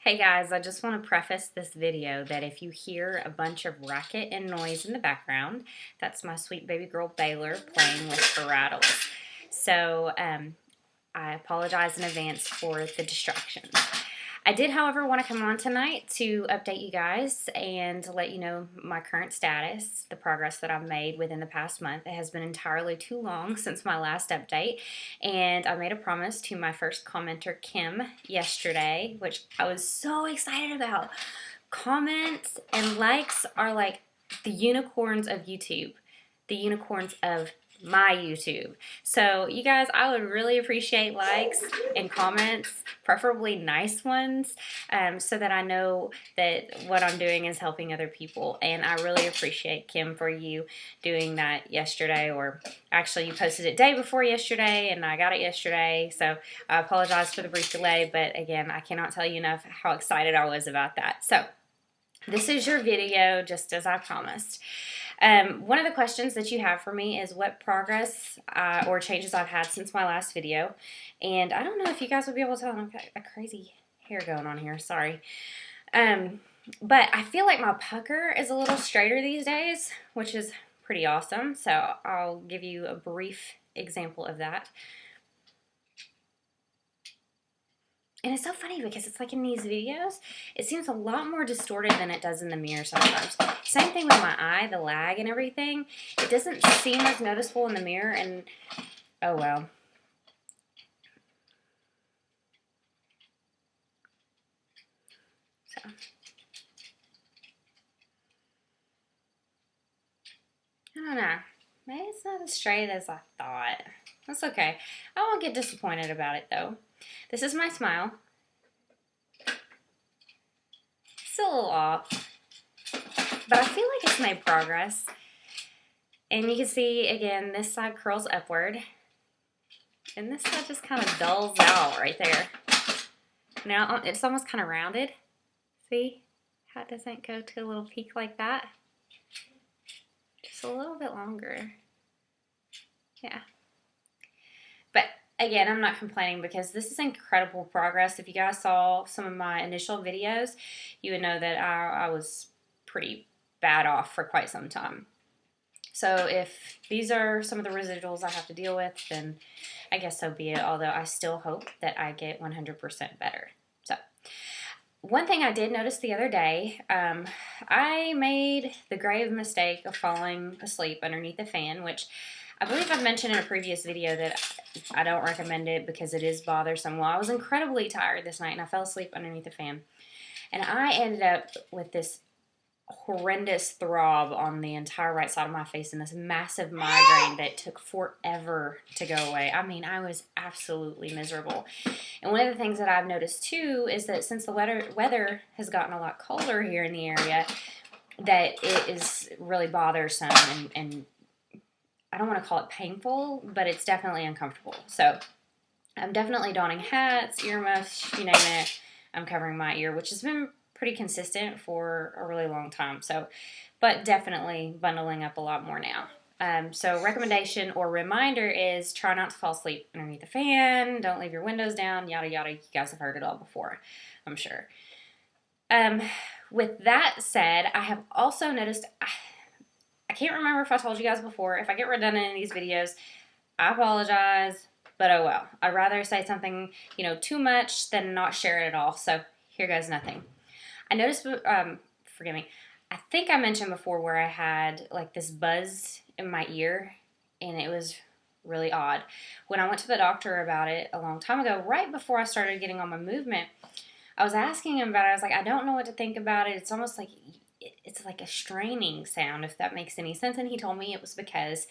Hey guys, I just want to preface this video that if you hear a bunch of racket and noise in the background, that's my sweet baby girl Baylor playing with her rattles. So I apologize in advance for the distractions. I did, however, want to come on tonight to update you guys and to let you know my current status, the progress that I've made within the past month. It has been entirely too long since my last update, and I made a promise to my first commenter, Kim, yesterday, which I was so excited about. Comments and likes are like the unicorns of YouTube, the unicorns of my YouTube. So you guys, I would really appreciate likes and comments, preferably nice ones, so that I know that what I'm doing is helping other people. And I really appreciate, Kim, for you doing that yesterday, or actually you posted it day before yesterday and I got it yesterday. So I apologize for the brief delay, but again, I cannot tell you enough how excited I was about that. So this is your video, just as I promised. One of the questions that you have for me is what progress or changes I've had since my last video. And I don't know if you guys would be able to tell. I've got a crazy hair going on here. Sorry. But I feel like my pucker is a little straighter these days, which is pretty awesome. So I'll give you a brief example of that. And it's so funny because it's like in these videos, it seems a lot more distorted than it does in the mirror sometimes. Same thing with my eye, the lag and everything. It doesn't seem as noticeable in the mirror, and oh well. So I don't know. Maybe it's not as straight as I thought. That's okay. I won't get disappointed about it though. This is my smile. Still a little off, but I feel like it's made progress. And you can see, again, this side curls upward, and this side just kind of dulls out right there. Now it's almost kind of rounded. See how it doesn't go to a little peak like that? Just a little bit longer. Yeah. But again, I'm not complaining because this is incredible progress. If you guys saw some of my initial videos, you would know that I was pretty bad off for quite some time. So if these are some of the residuals I have to deal with, then I guess so be it, although I still hope that I get 100% better. So one thing I did notice the other day, I made the grave mistake of falling asleep underneath the fan, which I believe I've mentioned in a previous video that I don't recommend it because it is bothersome. Well, I was incredibly tired this night and I fell asleep underneath the fan. And I ended up with this horrendous throb on the entire right side of my face and this massive migraine that took forever to go away. I mean, I was absolutely miserable. And one of the things that I've noticed too is that since the weather has gotten a lot colder here in the area, that it is really bothersome and I don't want to call it painful, but it's definitely uncomfortable. So I'm definitely donning hats, earmuffs, you name it. I'm covering my ear, which has been pretty consistent for a really long time. So, but definitely bundling up a lot more now. So recommendation or reminder is try not to fall asleep underneath the fan. Don't leave your windows down, yada, yada. You guys have heard it all before, I'm sure. With that said, I have also noticed, I can't remember if I told you guys before, if I get redundant in these videos, I apologize, but oh well. I'd rather say something, too much than not share it at all. So here goes nothing. I noticed, forgive me, I think I mentioned before where I had like this buzz in my ear and it was really odd. When I went to the doctor about it a long time ago, right before I started getting on my movement, I was asking him about it. I was like, I don't know what to think about it. It's almost like, it's like a straining sound, if that makes any sense. And he told me it was because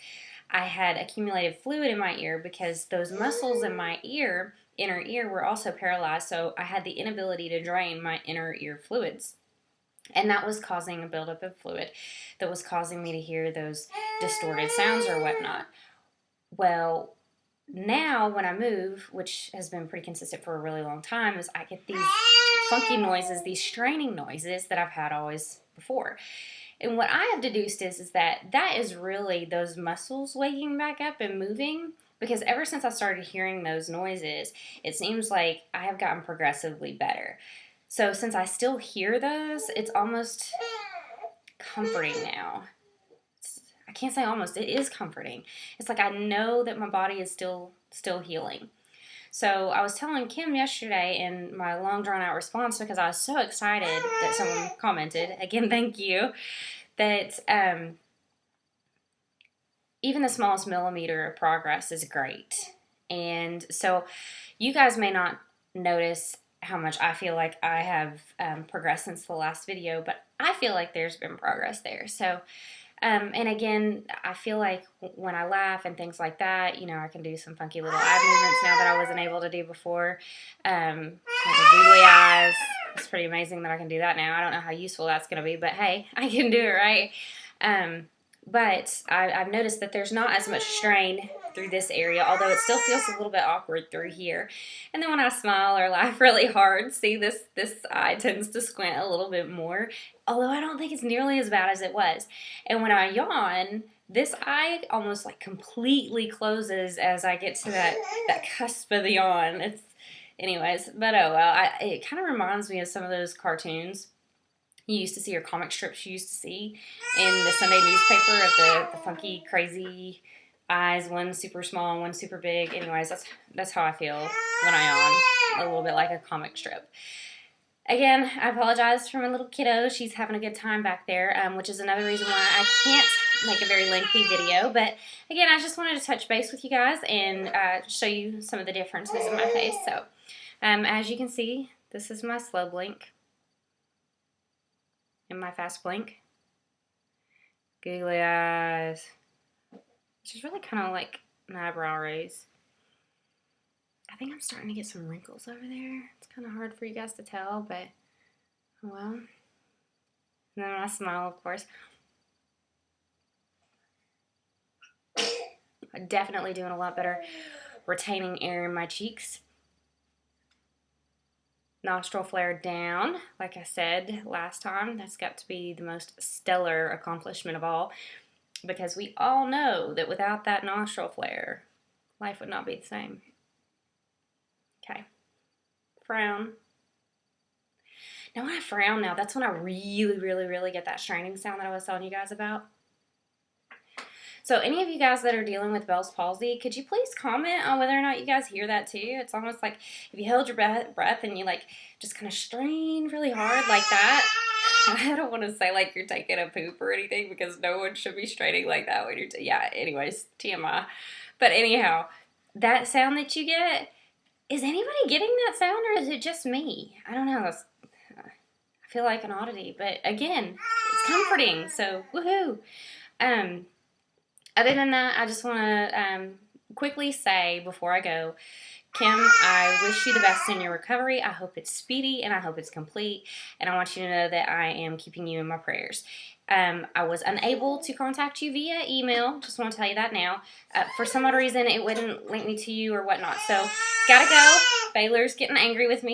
I had accumulated fluid in my ear because those muscles in my ear, inner ear, were also paralyzed. So I had the inability to drain my inner ear fluids. And that was causing a buildup of fluid that was causing me to hear those distorted sounds or whatnot. Well, now when I move, which has been pretty consistent for a really long time, is I get these funky noises, these straining noises that I've had always before. And what I have deduced is that is really those muscles waking back up and moving, because ever since I started hearing those noises, it seems like I have gotten progressively better. So since I still hear those, it's almost comforting now. I can't say almost, it is comforting. It's like I know that my body is still healing. So I was telling Kim yesterday in my long drawn out response, because I was so excited that someone commented, again, thank you, that even the smallest millimeter of progress is great. And so you guys may not notice how much I feel like I have progressed since the last video, but I feel like there's been progress there. So, and again, I feel like when I laugh and things like that, you know, I can do some funky little eye movements now that I wasn't able to do before. Like the googly eyes. It's pretty amazing that I can do that now. I don't know how useful that's going to be, but hey, I can do it, right? But I've noticed that there's not as much strain through this area, although it still feels a little bit awkward through here. And then when I smile or laugh really hard, see, this eye tends to squint a little bit more, although I don't think it's nearly as bad as it was. And when I yawn, this eye almost like completely closes as I get to that cusp of the yawn. Anyways, but oh well, it kind of reminds me of some of those cartoons you used to see, or comic strips you used to see in the Sunday newspaper of the funky, crazy eyes, one super small and one super big. Anyways, that's how I feel when I yawn, a little bit like a comic strip. Again, I apologize for my little kiddo. She's having a good time back there, which is another reason why I can't make a very lengthy video. But again, I just wanted to touch base with you guys and show you some of the differences in my face. So, as you can see, this is my slow blink and my fast blink. Googly eyes, which is really kind of like an eyebrow raise. I think I'm starting to get some wrinkles over there. It's kind of hard for you guys to tell, but oh well. And then my smile, of course. I'm definitely doing a lot better retaining air in my cheeks. Nostril flare down, like I said last time. That's got to be the most stellar accomplishment of all, because we all know that without that nostril flare, life would not be the same. Okay. Frown. Now when I frown now, that's when I really get that straining sound that I was telling you guys about. So any of you guys that are dealing with Bell's palsy, could you please comment on whether or not you guys hear that too? It's almost like if you held your breath and you like just kind of strain really hard like that. I don't want to say like you're taking a poop or anything, because no one should be straining like that when you're, yeah, anyways, TMI. But anyhow, that sound that you get, is anybody getting that sound, or is it just me? I don't know. I feel like an oddity, but again, it's comforting, so woohoo. Other than that, I just want to quickly say before I go, Kim, I wish you the best in your recovery. I hope it's speedy and I hope it's complete. And I want you to know that I am keeping you in my prayers. I was unable to contact you via email. Just want to tell you that now. For some odd reason, it wouldn't link me to you or whatnot. So, gotta go. Baylor's getting angry with me.